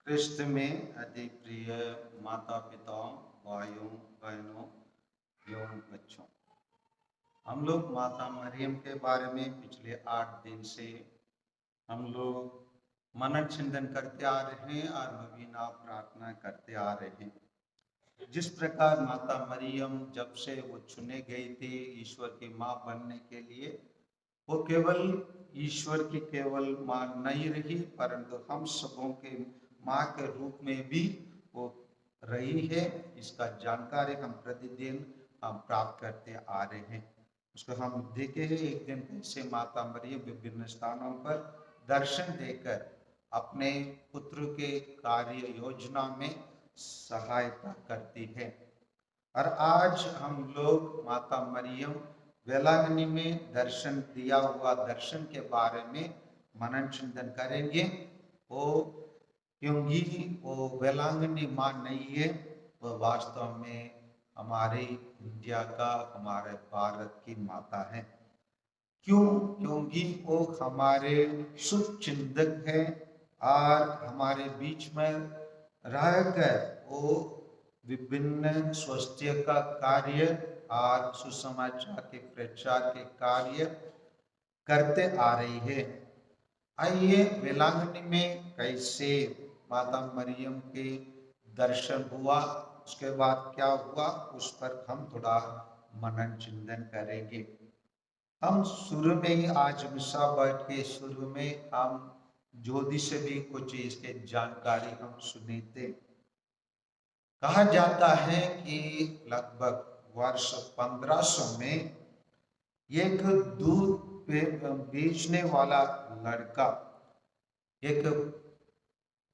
कृष्ण में अति प्रिय माता पिताओं, भाइयों बहनों एवं बच्चों, हम लोग माता मरियम के बारे में पिछले 8 दिन से हम लोग मनन चिंतन करते आ रहे हैं और नवीना प्रार्थना करते आ रहे हैं। जिस प्रकार माता मरियम जब से वो चुने गई थी ईश्वर की माँ बनने के लिए, वो केवल ईश्वर की केवल माँ नहीं रही, परंतु हम सबों के माँ के रूप में भी वो रही है। इसका जानकारी हम प्रतिदिन हम प्राप्त करते आ रहे हैं। उसको हम देखे हैं एक दिन कैसे माता मरियम विभिन्न स्थानों पर दर्शन देकर अपने पुत्र के कार्य योजना में सहायता करती है। और आज हम लोग माता मरियम वेलांगनी में दर्शन दिया हुआ दर्शन के बारे में मनन चिंतन करेंगे। वो क्योंकि वो वेलांगनी माँ नहीं है, वो वास्तव में हमारे इंडिया का, हमारे भारत की माता है। क्यों? क्योंकि वो हमारे शुभ चिंतक है और हमारे बीच में रहकर वो विभिन्न स्वास्थ्य का कार्य और सुसमाचार के प्रचार के कार्य करते आ रही है। आइए वेलांगनी में कैसे माता मरियम के दर्शन हुआ, उसके बाद क्या हुआ, उस पर हम थोड़ा मनन चिंतन करेंगे। हम शुरू में ही आज मिसा बैठ के शुरू में हम ज्योति से भी कुछ इसके जानकारी हम सुने थे। कहा जाता है कि लगभग वर्ष 1500 में एक दूध बेचने वाला लड़का एक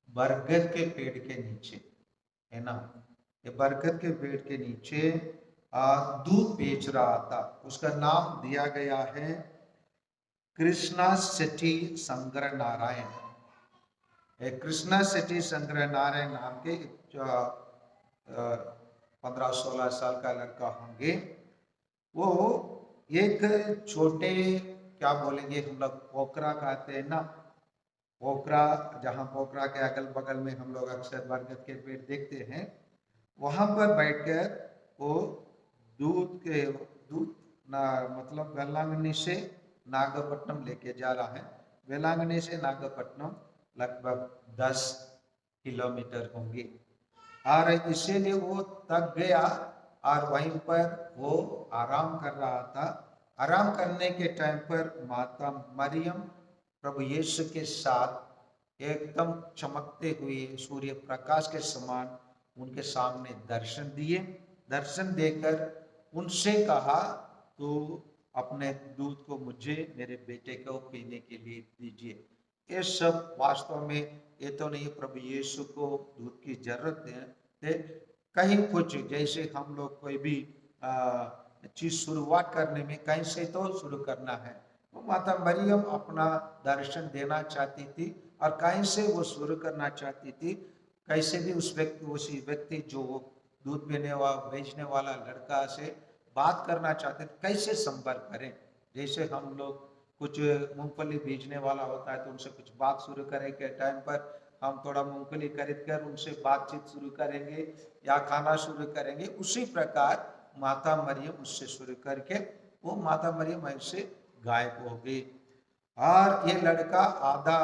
बरगद के पेड़ के नीचे, है ना, ये बरगद के पेड़ के नीचे दूध बेच रहा था। उसका नाम दिया गया है कृष्णा सेठी शंकर नारायण। कृष्णा सेठी शंकर नारायण नाम के 15-16 साल का लड़का होंगे। वो एक छोटे, क्या बोलेंगे हम लोग, पोखरा कहते हैं ना, पोखरा, जहाँ पोखरा के अगल बगल में हम लोग अक्सर बरगद के पेड़ देखते हैं, वहां पर बैठकर वो दूध मतलब वेलांगनी से नागपट्टनम लेके जा रहा है। वेलांगनी से नागपट्टनम लगभग 10 किलोमीटर होंगे और इसीलिए वो थक गया और वहीं पर वो आराम कर रहा था। आराम करने के टाइम पर माता मरियम प्रभु यीशु के साथ एकदम चमकते हुए सूर्य प्रकाश के समान उनके सामने दर्शन दिए। दर्शन देकर उनसे कहा, तो अपने दूध को मुझे, मेरे बेटे को पीने के लिए दीजिए। ये सब वास्तव में ये तो नहीं प्रभु यीशु को दूध की जरूरत है। कहीं कुछ जैसे हम लोग कोई भी चीज शुरुआत करने में कहीं से तो शुरू करना है। वो माता मरियम अपना दर्शन देना चाहती थी और कहीं से वो शुरू करना चाहती थी। कैसे भी उसी व्यक्ति जो दूध पीने वाला बेचने वाला लड़का से बात करना चाहते थे, कैसे संपर्क करें। जैसे हम लोग कुछ मूंगफली बेचने वाला होता है तो उनसे कुछ बात शुरू करें के टाइम पर हम थोड़ा मूंगफली खरीद कर उनसे बातचीत शुरू करेंगे या खाना शुरू करेंगे। उसी प्रकार माता मरियम उससे शुरू करके वो माता मरियम ऐसे गायब हो गई और ये लड़का आधा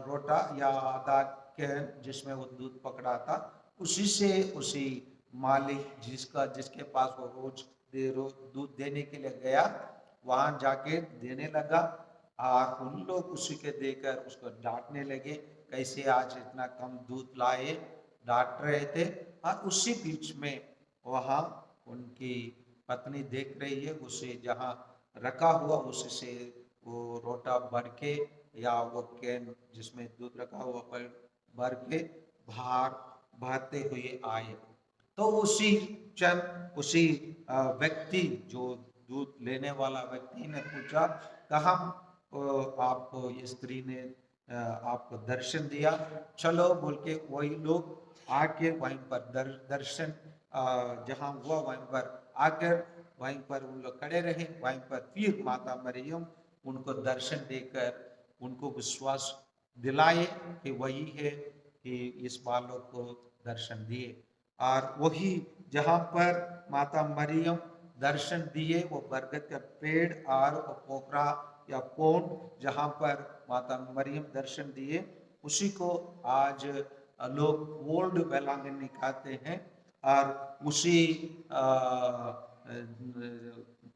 रोटा या आधा कैन जिसमें वो दूध पकड़ा था, उसी से उसी मालिक जिसके पास वो रोज दूध देने के लिए गया, वहां जाके देने लगा और उन लोग उसी के देकर उसको डांटने लगे, कैसे आज इतना कम दूध लाए, डांट रहे थे। और उसी बीच में वहां उनकी पत्नी देख रही है, उसे जहां रखा हुआ उससे वो रोटा भर के या वो कैन जिसमें दूध रखा हुआ पर भर के बाहर बहते हुए आए। तो उसी उसी व्यक्ति जो दूध लेने वाला व्यक्ति ने पूछा, कहाँ आपको ये स्त्री ने आपको दर्शन दिया, चलो बोल के वही लोग आके वहीं पर दर्शन जहाँ हुआ वहीं पर आकर वहीं पर उन लोग खड़े रहे। वहीं पर फिर माता मरियम उनको दर्शन देकर उनको विश्वास दिलाए कि वही है, कि इस बालक को दर्शन दिए। और वही जहाँ पर माता मरियम दर्शन दिए वो बरगद का पेड़ और वो पोखरा या पोंड जहाँ पर माता मरियम दर्शन दिए, उसी को आज लोग ओल्ड वेलांगनी कहते हैं। और उसी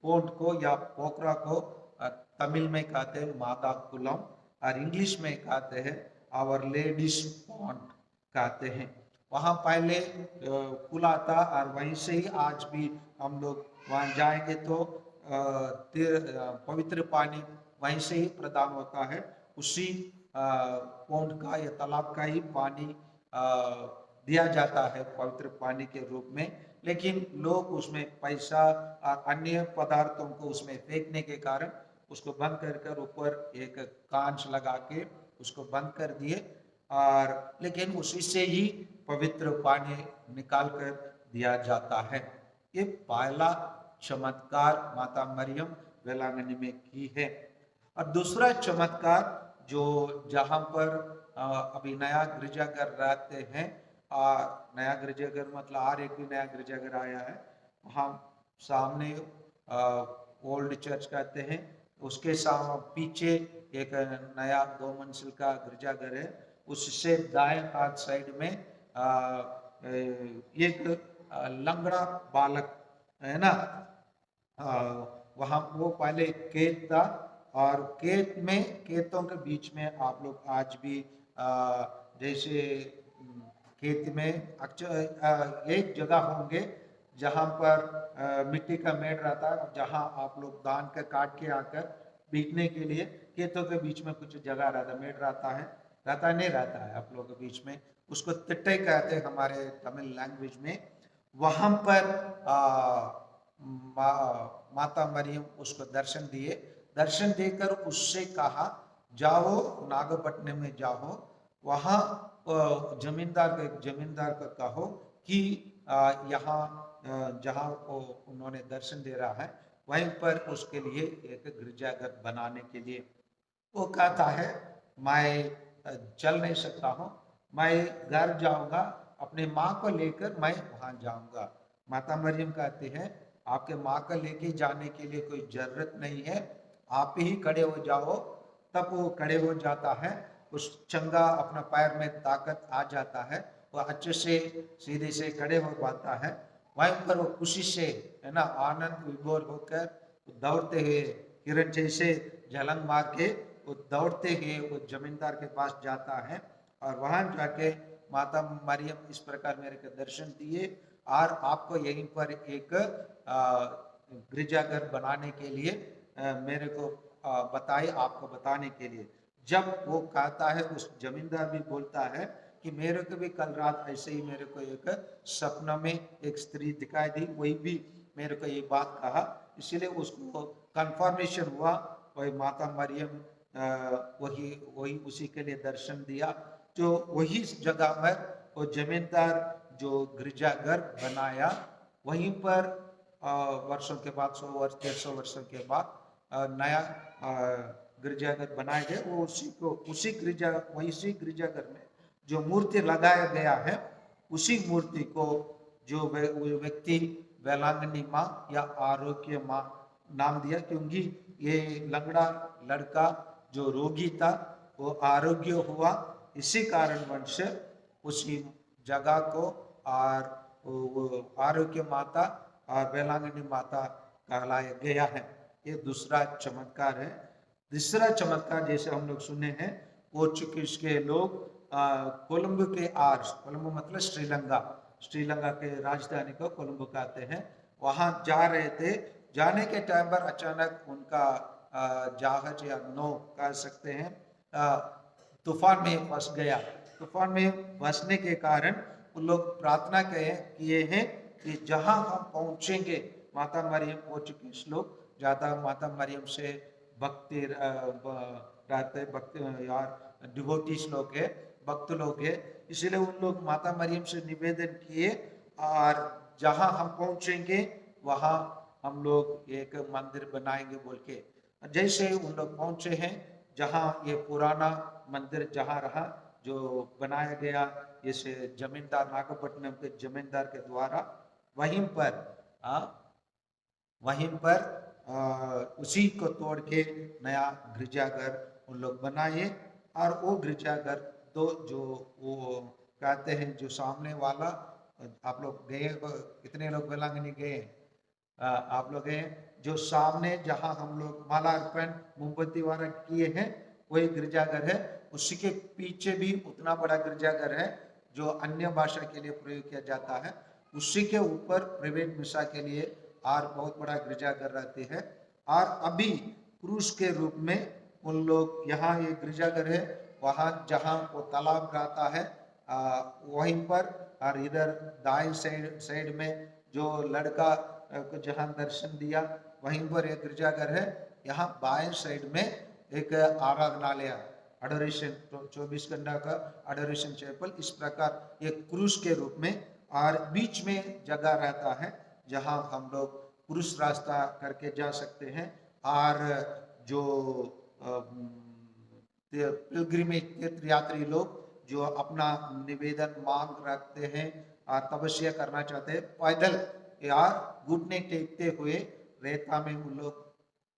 पोंड को या पोखरा को तमिल में कहते हैं माता कुलम, और इंग्लिश में कहते हैं आवर लेडीज पॉन्ड कहते हैं। वहाँ पहले खुला था और वहीं से ही आज भी हम लोग वहाँ जाएंगे तो पवित्र पानी वहीं से ही प्रदान होता है। उसी पौंड का या तालाब का ही पानी दिया जाता है पवित्र पानी के रूप में। लेकिन लोग उसमें पैसा और अन्य पदार्थों को उसमें फेंकने के कारण उसको बंद कर ऊपर एक कांच लगा के उसको बंद कर दिए। और लेकिन उसी से ही पवित्र पानी निकाल कर दिया जाता है। ये पहला चमत्कार माता मरियम वेलांगनी में की है। और दूसरा चमत्कार जो जहाँ पर अभी नया गिरजाघर रहते हैं, नया गिरजाघर मतलब और एक भी नया गिरजाघर आया है, वहाँ सामने ओल्ड चर्च कहते हैं, उसके पीछे एक नया 2 मंजिल का गिरजाघर है। उससे दाएं हाथ साइड में एक लंगड़ा बालक है ना, वहाँ वो पहले खेत था और खेतों के बीच में आप लोग आज भी जैसे खेत में एक जगह होंगे जहाँ पर मिट्टी का मेड़ रहता है, जहाँ आप लोग धान का काट के आकर बीतने के लिए खेतों के बीच में कुछ जगह रहता, मेड़ रहता नहीं रहता है आप लोगों के बीच में, उसको तिट्टे कहते हैं हमारे तमिल लैंग्वेज में। वहां पर माता मरियम उसको दर्शन दिए। दर्शन देकर उससे कहा जाओ नागपट्टनम में जाओ, वहाँ जमींदार को कहो कि यहाँ जहाँ उन्होंने दर्शन दे रहा है वहीं पर उसके लिए एक गिरजाघर बनाने के लिए। वो कहता है मैं चल नहीं सकता हूँ, मैं घर जाऊंगा, अपनी माँ को लेकर मैं वहां जाऊंगा। माता मरियम कहती है आपके माँ को लेके जाने के लिए कोई जरूरत नहीं है, आप ही खड़े हो जाओ। तब वो खड़े हो जाता है, उस चंगा अपना पैर में ताकत आ जाता है, वो अच्छे से सीधे से खड़े हो पाता है। वहीं पर वो खुशी से है ना आनंद विभोर होकर दौड़ते हुए किरण जैसे झलंग मार के वो दौड़ते हुए वो जमींदार के पास जाता है। और वहां जाके माता मरियम इस प्रकार मेरे को दर्शन दिए और आपको यहीं पर एक गिरजाघर बनाने के लिए मेरे को बताए, आपको बताने के लिए। जब वो कहता है उस जमींदार भी बोलता है कि मेरे को भी कल रात ऐसे ही मेरे को एक सपना में एक स्त्री दिखाई दी, वही भी मेरे को ये बात कहा, इसलिए उसको कंफर्मेशन हुआ। वही माता मरियम वही उसी के लिए दर्शन दिया। जो वही जगह पर वो जमींदार जो गिरजाघर बनाया, वहीं पर वर्षों के बाद 100 वर्ष 150 वर्षों के बाद नया गिरजाघर बनाए गए। वो उसी गिरजाघर में जो मूर्ति लगाया गया है, उसी मूर्ति को जो व्यक्ति वेलांगनी माँ या आरोग्य माँ नाम दिया, क्योंकि ये लंगड़ा लड़का जो रोगी था वो आरोग्य हुआ, इसी कारणवश उसी जगह को और आरोग्य माता और वेलांगनी माता कहलाया गया है। ये दूसरा चमत्कार है। तीसरा चमत्कार जैसे हम लोग सुने हैं, पोर्चुगीज के लोग कोलंबो के कोलंबो मतलब श्रीलंका के राजधानी को कोलंबो कहते हैं, वहां जा रहे थे। जाने के टाइम पर अचानक उनका जहाज या नौ कह सकते हैं तूफान में फंस गया। तूफान में फंसने के कारण उन लोग प्रार्थना किए हैं कि जहां हम पहुंचेंगे, माता मरियम पोर्चुगीज लोग ज्यादा माता मरियम से भक्ति रहते, भक्ति यार डिवोटीज लोग है, भक्त लोग है, इसलिए उन लोग माता मरियम से निवेदन किए और जहां हम पहुंचेंगे वहां हम लोग एक मंदिर बनाएंगे बोल के। जैसे उन लोग पहुंचे हैं जहां ये पुराना मंदिर जहां रहा, जो बनाया गया इस जमींदार, नागपट्टनम के जमींदार के द्वारा, वहीं पर उसी को तोड़ के नया गिरजाघर उन लोग बनाए। और वो गिरजाघर तो जो वो कहते हैं, जो सामने वाला, आप लोग गए, कितने लोग वेलांगनी गए? आप लोग गए? जो सामने जहां हम लोग मालार्पण मोमबत्ती वाला किए हैं, वही गिरजाघर है। उसी के पीछे भी उतना बड़ा गिरजाघर है जो अन्य भाषा के लिए प्रयोग किया जाता है। उसी के ऊपर प्राइवेट मिसा के लिए और बहुत बड़ा गिरजाघर रहती है। और अभी क्रूज के रूप में उन लोग, यहाँ ये गिरजाघर है, वहाँ जहाँ वो तालाब रहता है वहीं पर, और इधर दाएं साइड में जो लड़का को जहाँ दर्शन दिया वहीं पर एक गिरजाघर है। यहाँ बाएं साइड में एक आराधनालय, एडोरेशन, 24 घंटा का एडोरेशन चैपल, इस प्रकार एक क्रूज के रूप में। और बीच में जगह रहता है जहां हम लोग क्रूज रास्ता करके जा सकते हैं। और जो पिलग्रिमेज तीर्थ यात्री लोग जो अपना निवेदन मांग रखते हैं और तपस्या करना चाहते हैं, पैदल या घुटने टेकते हुए रेता में उन लोग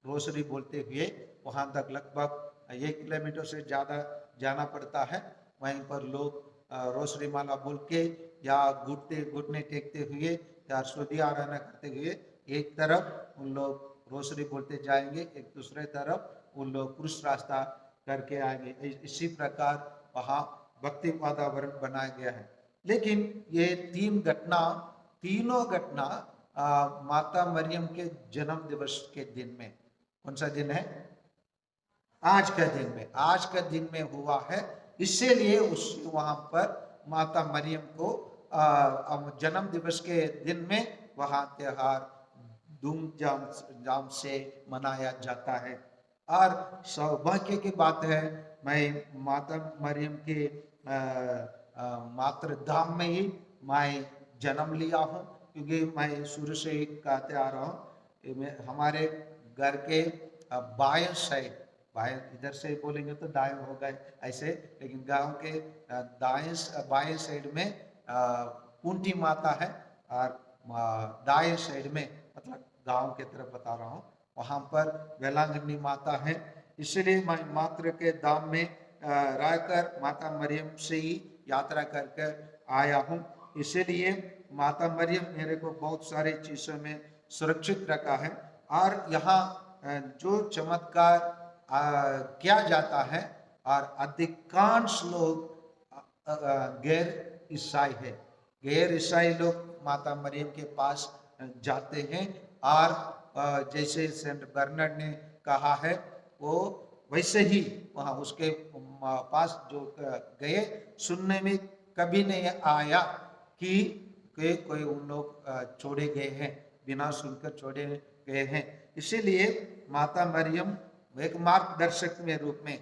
रोसरी बोलते हुए वहां तक लगभग 1 किलोमीटर से ज्यादा जाना पड़ता है। वहीं पर लोग रोसरी माला बोल के या घुटने टेकते हुए या स्तुति आराधना करते हुए एक तरफ उन लोग रोसरी बोलते जाएंगे, एक दूसरे तरफ उन लोग क्रूस रास्ता करके आएंगे। इसी प्रकार वहाँ भक्ति वातावरण बनाया गया है। लेकिन ये तीनों घटना माता मरियम के जन्म दिवस के दिन में, कौन सा दिन है? आज का दिन में हुआ है। इसीलिए उस वहां पर माता मरियम को जन्म दिवस के दिन में वहां त्योहार धूमधाम से मनाया जाता है। और सौभाग्य की बात है, मैं माता मरियम के मातृ धाम में ही मैं जन्म लिया हूँ, क्योंकि मैं शुरू से ही कहते आ रहा हूँ, हमारे घर के बाएं साइड, बाएं इधर से बोलेंगे तो दाएं हो गए ऐसे, लेकिन गांव के बाएं साइड में कुंती माता है, और दाएं साइड में, मतलब गांव के तरफ बता रहा हूँ, वहां पर वेलांगनी माता है। इसलिए मैं मातृ के धाम में रहकर माता मरियम से ही यात्रा करके आया हूँ। इसीलिए माता मरियम मेरे को बहुत सारे चीजों में सुरक्षित रखा है। और यहाँ जो चमत्कार किया जाता है, और अधिकांश लोग गैर ईसाई है, गैर ईसाई लोग माता मरियम के पास जाते हैं। और जैसे सेंट बर्नार्ड ने कहा है, वो वैसे ही वहाँ उसके पास जो गए, सुनने में कभी नहीं आया कि कोई उन लोग छोड़े गए हैं, बिना सुनकर छोड़े गए हैं। इसीलिए माता मरियम एक मार्गदर्शक में रूप में,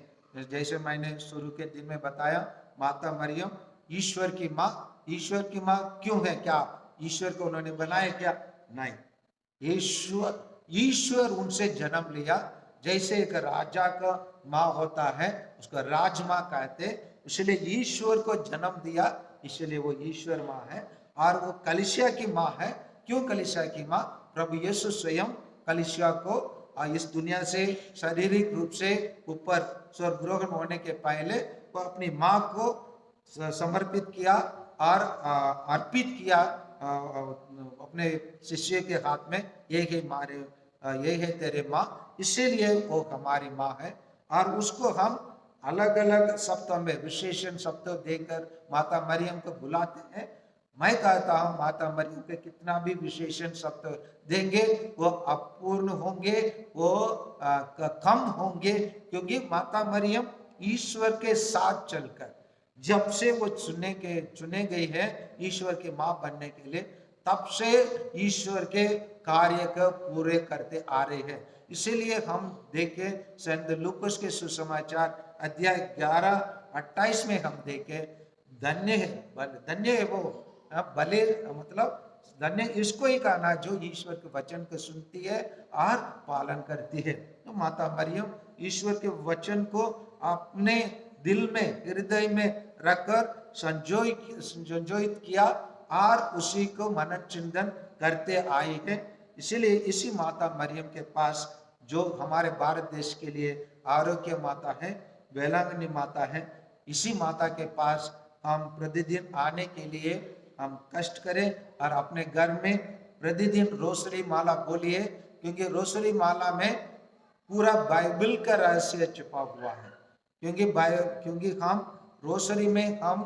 जैसे मैंने शुरू के दिन में बताया, माता मरियम ईश्वर की माँ। ईश्वर की माँ क्यों है? क्या ईश्वर को उन्होंने बनाया क्या? नहीं, ईश्वर उनसे जन्म लिया। जैसे एक राजा का माँ होता है, उसका राजमाँ कहते, इसलिए ईश्वर को जन्म दिया, इसलिए वो ईश्वर माँ है। और वो कलीसिया की माँ है। क्यों कलीसिया की माँ? प्रभु यीशु स्वयं कलीसिया को इस दुनिया से शारीरिक रूप से ऊपर स्वर्गरोहण होने के पहले वो अपनी माँ को समर्पित किया और अर्पित किया अपने शिष्य के हाथ में, ये है तेरे माँ। इसीलिए वो हमारी माँ है। और उसको हम अलग अलग शब्दों में विशेषण शब्द देकर माता मरियम को बुलाते हैं। मैं कहता हूँ माता मरियम के कितना भी विशेषण शब्द देंगे वो अपूर्ण होंगे, वो कम होंगे, क्योंकि माता मरियम ईश्वर के साथ चलकर, जब से वो चुने गई है ईश्वर की माँ बनने के लिए, तब से ईश्वर के कार्य को पूरे करते आ रहे हैं। इसीलिए हम देखें संत लूकास के सुसमाचार अध्याय 11-28 में हम देखें, धन्य है वो भले, मतलब धन्य इसको ही कहना जो ईश्वर के वचन को सुनती है और पालन करती है। तो माता मरियम ईश्वर के वचन को अपने दिल में हृदय में रखकर संजोहित किया और उसी को मनन चिंतन करते आए हैं। इसीलिए इसी माता मरियम के पास, जो हमारे भारत देश के लिए आरोग्य माता है, वेलांगनी माता है, इसी माता के पास हम प्रतिदिन आने के लिए हम कष्ट करें और अपने घर में प्रतिदिन रोसरी माला बोलिए, क्योंकि रोसरी माला में पूरा बाइबल का रहस्य छुपा हुआ है। क्योंकि हम रोसरी में हम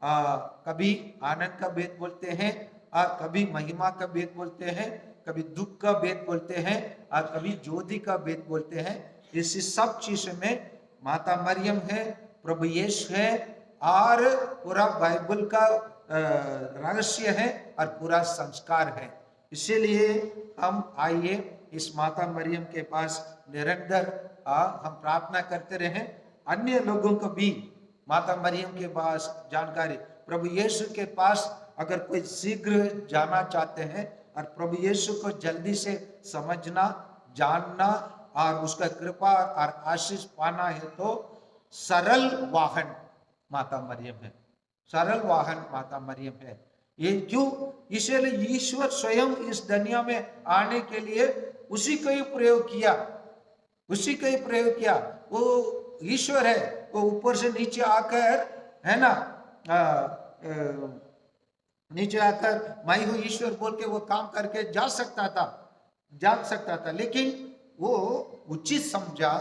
कभी आनंद का भेद बोलते हैं और कभी महिमा का भेद बोलते हैं, कभी दुख का भेद बोलते हैं और कभी ज्योति का भेद बोलते हैं। इसी सब चीज में माता मरियम है, प्रभु यीशु है और पूरा बाइबल का रहस्य है और पूरा संस्कार है। इसीलिए हम आइए इस माता मरियम के पास निरंतर हम प्रार्थना करते रहें। अन्य लोगों को भी माता मरियम के पास जानकारी, प्रभु यीशु के पास अगर कोई शीघ्र जाना चाहते हैं और प्रभु यीशु को जल्दी से समझना, जानना और उसका कृपा और आशीष पाना है, तो सरल वाहन माता मरियम है। सरल वाहन माता मरियम है। ये क्यों? इसलिए ईश्वर स्वयं इस दुनिया में आने के लिए उसी को ही प्रयोग किया, उसी का ही प्रयोग किया। वो ईश्वर है, वो ऊपर से नीचे आकर, है ना, नीचे आकर मैं हूँ ईश्वर बोल के वो काम करके जा सकता था, लेकिन वो उचित समझा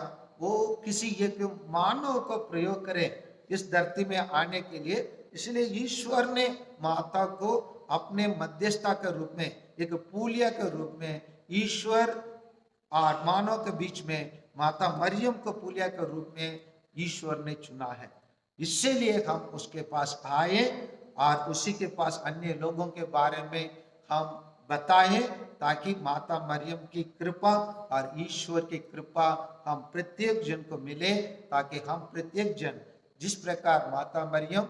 वो किसी एक मानव को प्रयोग करे इस धरती में आने के लिए। इसलिए ईश्वर ने माता को अपने मध्यस्थता के रूप में, एक पुलिया के रूप में, ईश्वर और मानव के बीच में माता मरियम को पुलिया के रूप में ईश्वर ने चुना है। इसीलिए हम उसके पास आए और उसी के पास अन्य लोगों के बारे में हम बताएं, ताकि माता मरियम की कृपा और ईश्वर की कृपा हम प्रत्येक जन को मिले, ताकि हम प्रत्येक जन, जिस प्रकार माता मरियम,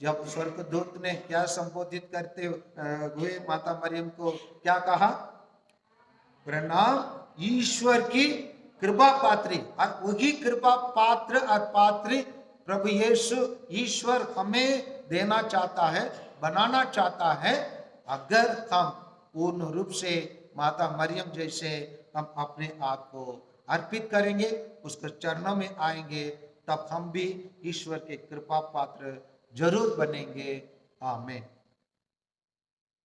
जब स्वर्गदूत ने क्या संबोधित करते हुए माता मरियम को क्या कहा, प्रणाम ईश्वर की कृपा पात्री, और वही कृपा पात्र और पात्री प्रभु यीशु ईश्वर हमें देना चाहता है, बनाना चाहता है। अगर हम पूर्ण रूप से माता मरियम जैसे हम अपने आप को अर्पित करेंगे, उसके चरणों में आएंगे, तब हम भी ईश्वर के कृपा पात्र जरूर बनेंगे। आमीन।